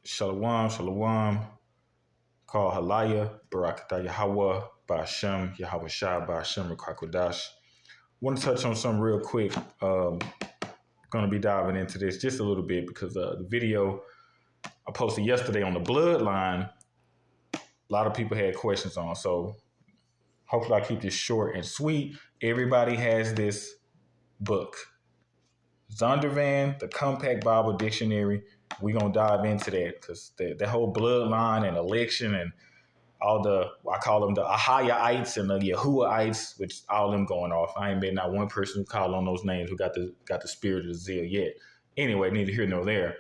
Shalom, shalom. Call Halaya, Barakatah Yahweh, Ba'ashem, Yahweh Shah, Ba'ashem, Rakakwadash. Want to touch on something real quick. Going to be diving into this just a little bit because the video I posted yesterday on the bloodline, a lot of people had questions on. So hopefully I keep this short and sweet. Everybody has this book, Zondervan, the Compact Bible Dictionary. We're going to dive into that because the whole bloodline and election and all I call them the Ahayites and the Yahuwahites, which all them going off. I ain't met not one person who called on those names who got the spirit of the zeal yet. Anyway, neither here nor there.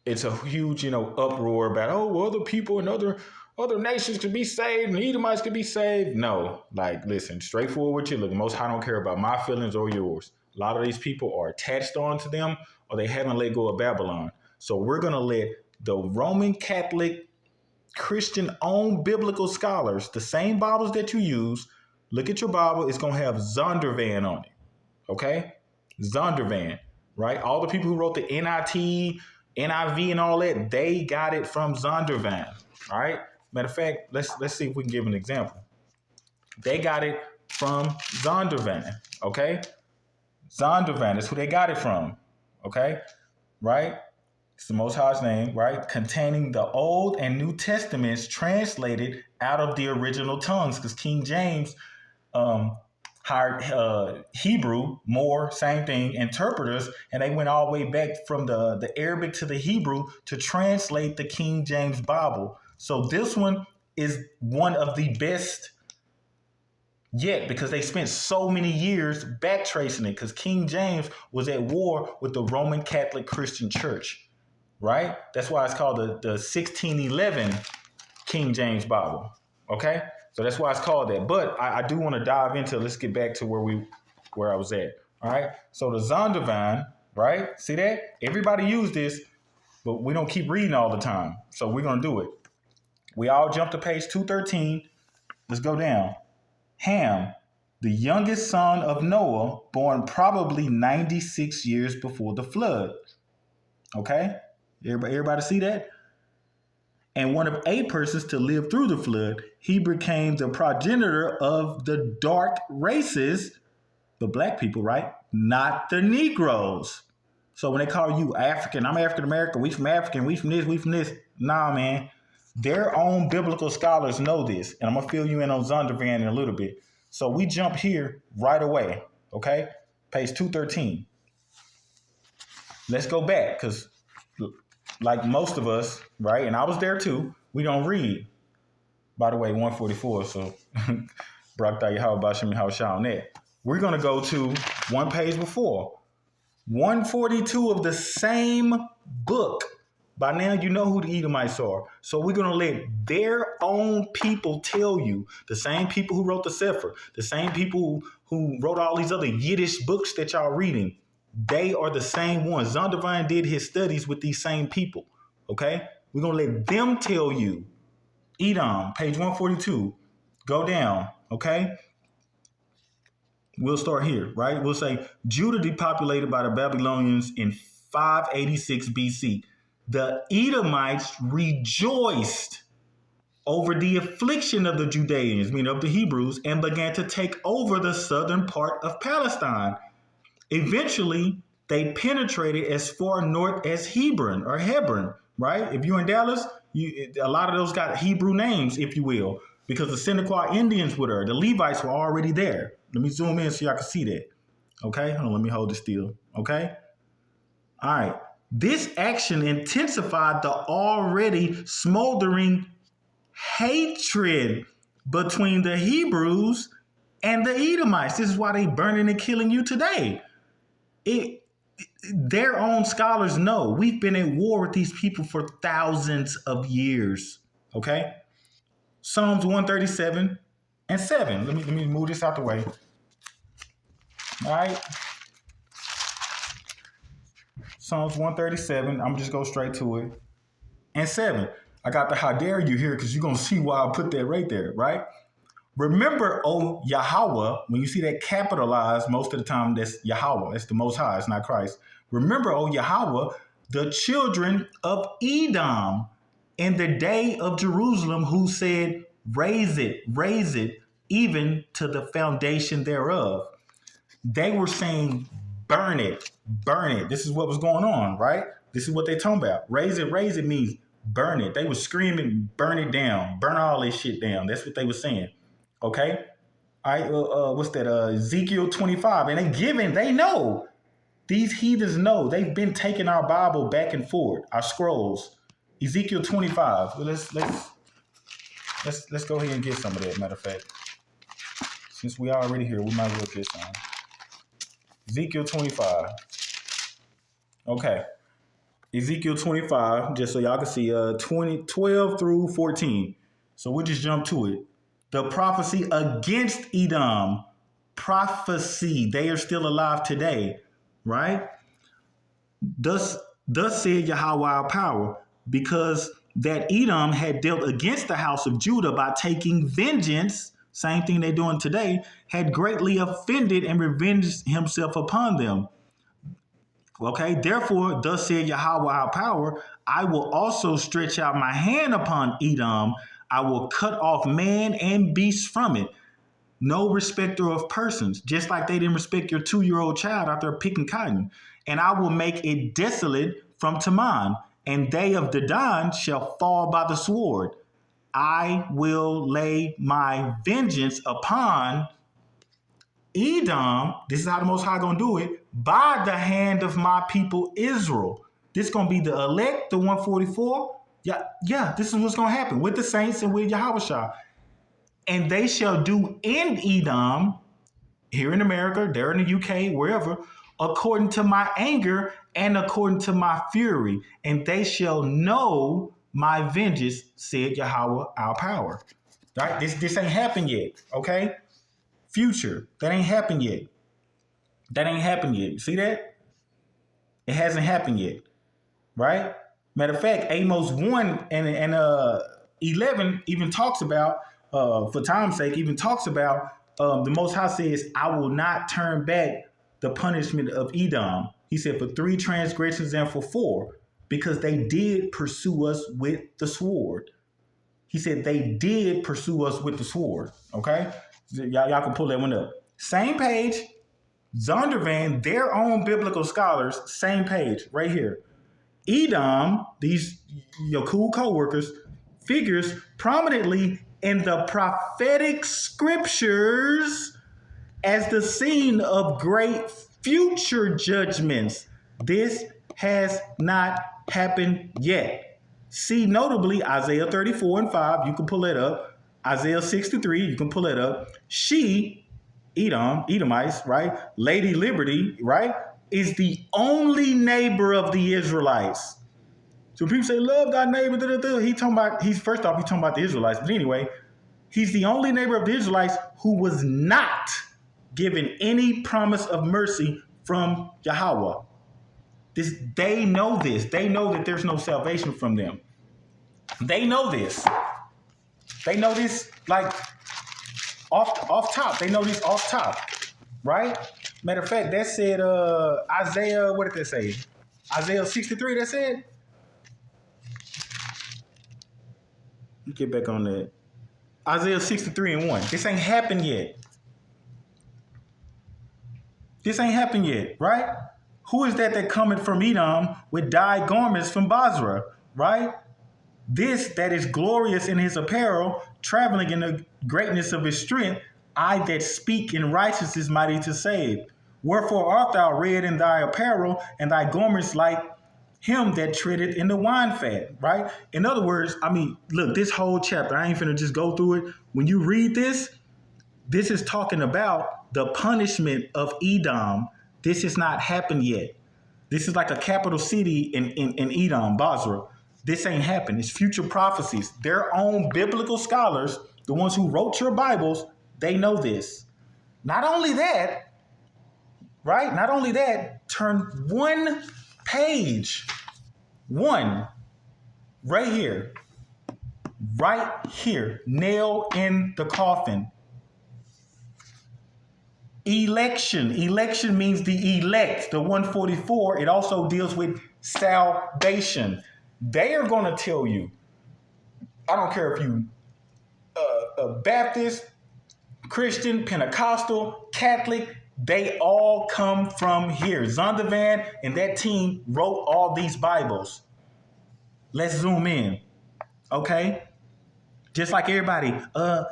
It's a huge, uproar about, other people and other nations could be saved and Edomites could be saved. No, listen, straightforward with you. Look, most High don't care about my feelings or yours. A lot of these people are attached onto them or they haven't let go of Babylon. So we're going to let the Roman Catholic Christian-owned biblical scholars, the same Bibles that you use, look at your Bible, it's going to have Zondervan on it, okay? Zondervan, right? All the people who wrote the NIT, NIV, and all that, they got it from Zondervan, all right? Matter of fact, let's see if we can give an example. They got it from Zondervan, okay? Zondervan is who they got it from, okay? Right? It's the Most High's name, right? Containing the Old and New Testaments translated out of the original tongues, because King James hired Hebrew, more, same thing, interpreters, and they went all the way back from the Arabic to the Hebrew to translate the King James Bible. So this one is one of the best yet, because they spent so many years backtracing it, because King James was at war with the Roman Catholic Christian Church, right? That's why it's called the 1611 King James Bible, okay? So that's why it's called that. But I do want to dive into, let's get back to where I was at, all right? So the Zondervan, right? See that? Everybody use this, but we don't keep reading all the time. So we're going to do it. We all jump to page 213. Let's go down. Ham, the youngest son of Noah, born probably 96 years before the flood. Okay? Everybody see that? And one of 8 persons to live through the flood, he became the progenitor of the dark races, the black people, right? Not the Negroes. So when they call you African, I'm African American, we from African, we from this. Nah, man. Their own biblical scholars know this, and I'm going to fill you in on Zondervan in a little bit. So we jump here right away, okay? Page 213. Let's go back, because like most of us, right, and I was there too, we don't read. By the way, 144, so Barakatah Yahweh Ba'ashem Yahweh Shah on that. We're going to go to one page before. 142 of the same book. By now, you know who the Edomites are. So we're going to let their own people tell you, the same people who wrote the Sefer, the same people who wrote all these other Yiddish books that y'all reading, they are the same ones. Zondervan did his studies with these same people, okay? We're going to let them tell you. Edom, page 142, go down, okay? We'll start here, right? We'll say, Judah depopulated by the Babylonians in 586 BC. The Edomites rejoiced over the affliction of the Judeans, meaning of the Hebrews, and began to take over the southern part of Palestine. Eventually, they penetrated as far north as Hebron, right? If you're in Dallas, a lot of those got Hebrew names, if you will, because the Seneca Indians were there. The Levites were already there. Let me zoom in so y'all can see that. Okay? Hold on, let me hold it still. Okay? All right. This action intensified the already smoldering hatred between the Hebrews and the Edomites. This is why they burning and killing you today. Their own scholars know we've been at war with these people for thousands of years. Okay? Psalms 137 and 7. Let me move this out the way. All right? Psalms 137. I'm just go straight to it. And 7. I got the how dare you here because you're going to see why I put that right there, right? Remember, O Yahweh, when you see that capitalized, most of the time that's Yahweh. It's the Most High. It's not Christ. Remember, O Yahweh, the children of Edom in the day of Jerusalem, who said, raise it, even to the foundation thereof. They were saying, burn it, burn it. This is what was going on, right? This is what they're talking about. Raise it means burn it. They were screaming, burn it down, burn all this shit down. That's what they were saying. Okay? All right, what's that? Ezekiel 25. And they know. These heathens know. They've been taking our Bible back and forth, our scrolls. Ezekiel 25. Well, let's go ahead and get some of that, matter of fact. Since we already here, we might as well get some. Ezekiel 25. Okay. Ezekiel 25, just so y'all can see, 12 through 14. So we'll just jump to it. The prophecy against Edom. Prophecy. They are still alive today, right? Thus said Yahweh our power, because that Edom had dealt against the house of Judah by taking vengeance, same thing they're doing today, had greatly offended and revenged himself upon them. Okay, therefore, thus said Yahweh our power, I will also stretch out my hand upon Edom. I will cut off man and beast from it. No respecter of persons, just like they didn't respect your 2-year-old child out there picking cotton. And I will make it desolate from Teman, and they of Dedan shall fall by the sword. I will lay my vengeance upon Edom. This is how the Most High gonna do it, by the hand of my people Israel. This gonna be the elect, the 144. Yeah, this is what's gonna happen with the saints and with Yahushua. And they shall do in Edom, here in America, there in the UK, wherever, according to my anger and according to my fury. And they shall know my vengeance, said Yahweh our power. Right? This ain't happened yet, okay? Future, that ain't happened yet. That ain't happened yet. You see that? It hasn't happened yet, right? Matter of fact, Amos 1 and 11 even talks about, for time's sake, even talks about the Most High says, I will not turn back the punishment of Edom. He said, for 3 transgressions and for 4, because they did pursue us with the sword. He said they did pursue us with the sword. Okay? Y'all can pull that one up. Same page. Zondervan, their own biblical scholars, same page right here. Edom, these your cool co-workers, figures prominently in the prophetic scriptures as the scene of great future judgments. This has not happened yet. See notably Isaiah 34 and 5, you can pull it up. Isaiah 63, you can pull it up. She, Edom, Edomites, right? Lady Liberty, right? Is the only neighbor of the Israelites. So people say, love thy neighbor. First off, he's talking about the Israelites. But anyway, he's the only neighbor of the Israelites who was not given any promise of mercy from Yahweh. They know this. They know that there's no salvation from them. They know this. They know this like off top. They know this off top, right? Matter of fact, that said Isaiah, what did that say? Isaiah 63, that said? Let me get back on that. Isaiah 63 and 1. This ain't happened yet. This ain't happened yet, right? Who is that cometh from Edom with dyed garments from Basra, right? This that is glorious in his apparel, traveling in the greatness of his strength, I that speak in righteousness mighty to save. Wherefore art thou red in thy apparel, and thy garments like him that treadeth in the wine fat, right? In other words, I mean, look, this whole chapter, I ain't finna just go through it. When you read this is talking about the punishment of Edom. This has not happened yet. This is like a capital city in Edom, Basra. This ain't happened. It's future prophecies. Their own biblical scholars, the ones who wrote your Bibles, they know this. Not only that, right? Not only that, turn one page, right here, nail in the coffin. Election means the elect, the 144. It also deals with salvation. They are going to tell you, I don't care if you Baptist, Christian, Pentecostal, Catholic, they all come from here. Zondervan and that team wrote all these Bibles. Let's zoom in. Okay? Just like everybody,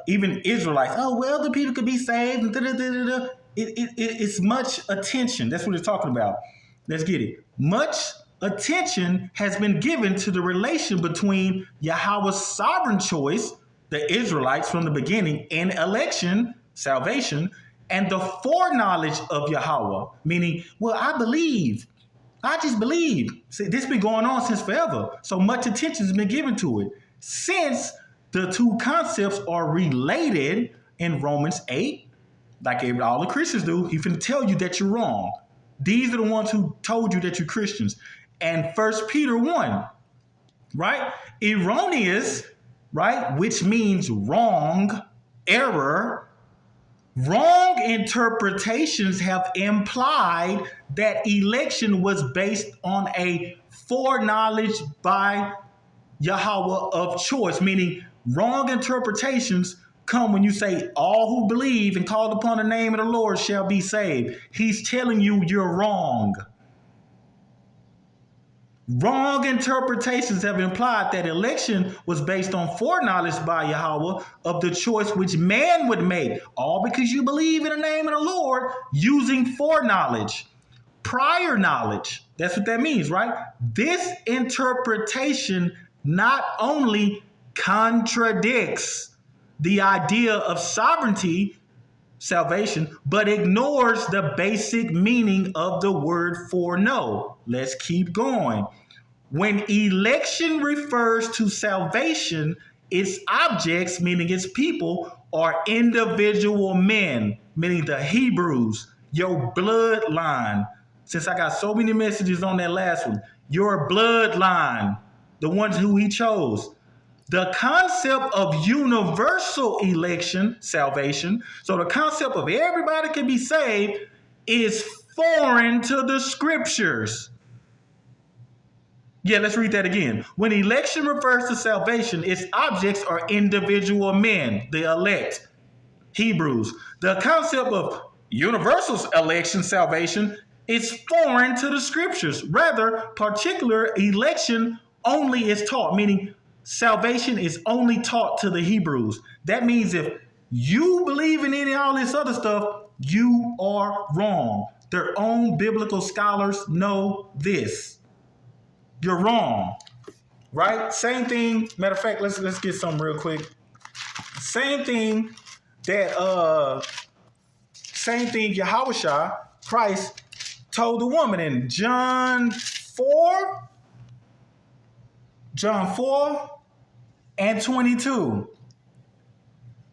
even Israelites, oh, well, the people could be saved. It's much attention. That's what it's talking about. Let's get it. Much attention has been given to the relation between Yahweh's sovereign choice, the Israelites from the beginning, and election, salvation, and the foreknowledge of Yahweh, meaning, well, I believe. I just believe. See, this has been going on since forever. So much attention has been given to it. Since the two concepts are related in Romans 8, like all the Christians do, he's going to tell you that you're wrong. These are the ones who told you that you're Christians. And 1 Peter 1, right? Erroneous, right? Which means wrong, error. Wrong interpretations have implied that election was based on a foreknowledge by Yahweh of choice, meaning wrong interpretations come when you say all who believe and call upon the name of the Lord shall be saved. He's telling you you're wrong. Wrong interpretations have implied that election was based on foreknowledge by Yahweh of the choice which man would make, all because you believe in the name of the Lord using foreknowledge, prior knowledge. That's what that means, right? This interpretation not only contradicts the idea of sovereignty, salvation, but ignores the basic meaning of the word foreknow. Let's keep going. When election refers to salvation, its objects, meaning its people, are individual men, meaning the Hebrews, your bloodline. Since I got so many messages on that last one, your bloodline, the ones who he chose. The concept of universal election, salvation, so the concept of everybody can be saved is foreign to the scriptures. Yeah, let's read that again. When election refers to salvation, its objects are individual men, the elect, Hebrews. The concept of universal election, salvation, is foreign to the scriptures. Rather, particular election only is taught, meaning salvation is only taught to the Hebrews. That means if you believe in any all this other stuff, you are wrong. Their own biblical scholars know this. You're wrong, right? Same thing. Matter of fact, let's get something real quick. Same thing Yahushua, Christ, told the woman in John 4 and 22.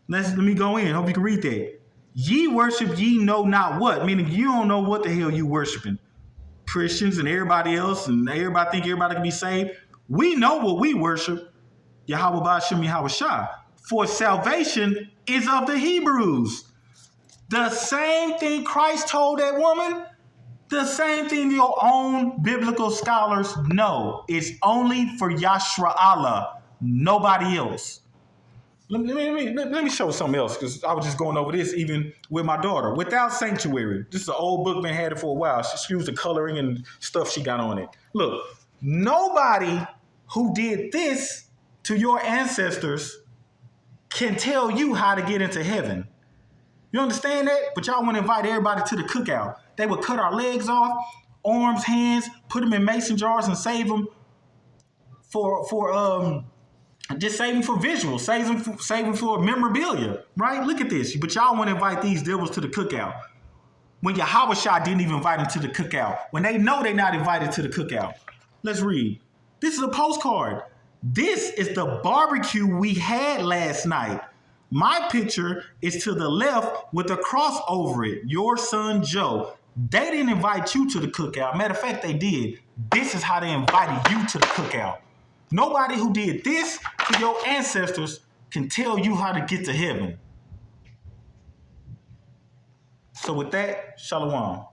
Let me go in. Hope you can read that. Ye worship ye know not what, meaning you don't know what the hell you worshiping. Christians and everybody else, and everybody think everybody can be saved. We know what we worship. Yahweh Ba'ashem Yahweh Shah. For salvation is of the Hebrews. The same thing Christ told that woman, the same thing your own biblical scholars know. It's only for Yashra Allah, nobody else. Let me show something else, because I was just going over this even with my daughter. Without Sanctuary, this is an old book, been had it for a while. She used the coloring and stuff she got on it. Look, nobody who did this to your ancestors can tell you how to get into heaven. You understand that? But y'all want to invite everybody to the cookout. They would cut our legs off, arms, hands, put them in mason jars and save them just save them for visuals, save them for memorabilia, right? Look at this. But y'all want to invite these devils to the cookout. When Yahweh Shah didn't even invite them to the cookout. When they know they're not invited to the cookout. Let's read. This is a postcard. This is the barbecue we had last night. My picture is to the left with a cross over it. Your son, Joe. They didn't invite you to the cookout. Matter of fact, they did. This is how they invited you to the cookout. Nobody who did this to your ancestors can tell you how to get to heaven. So with that, shalom.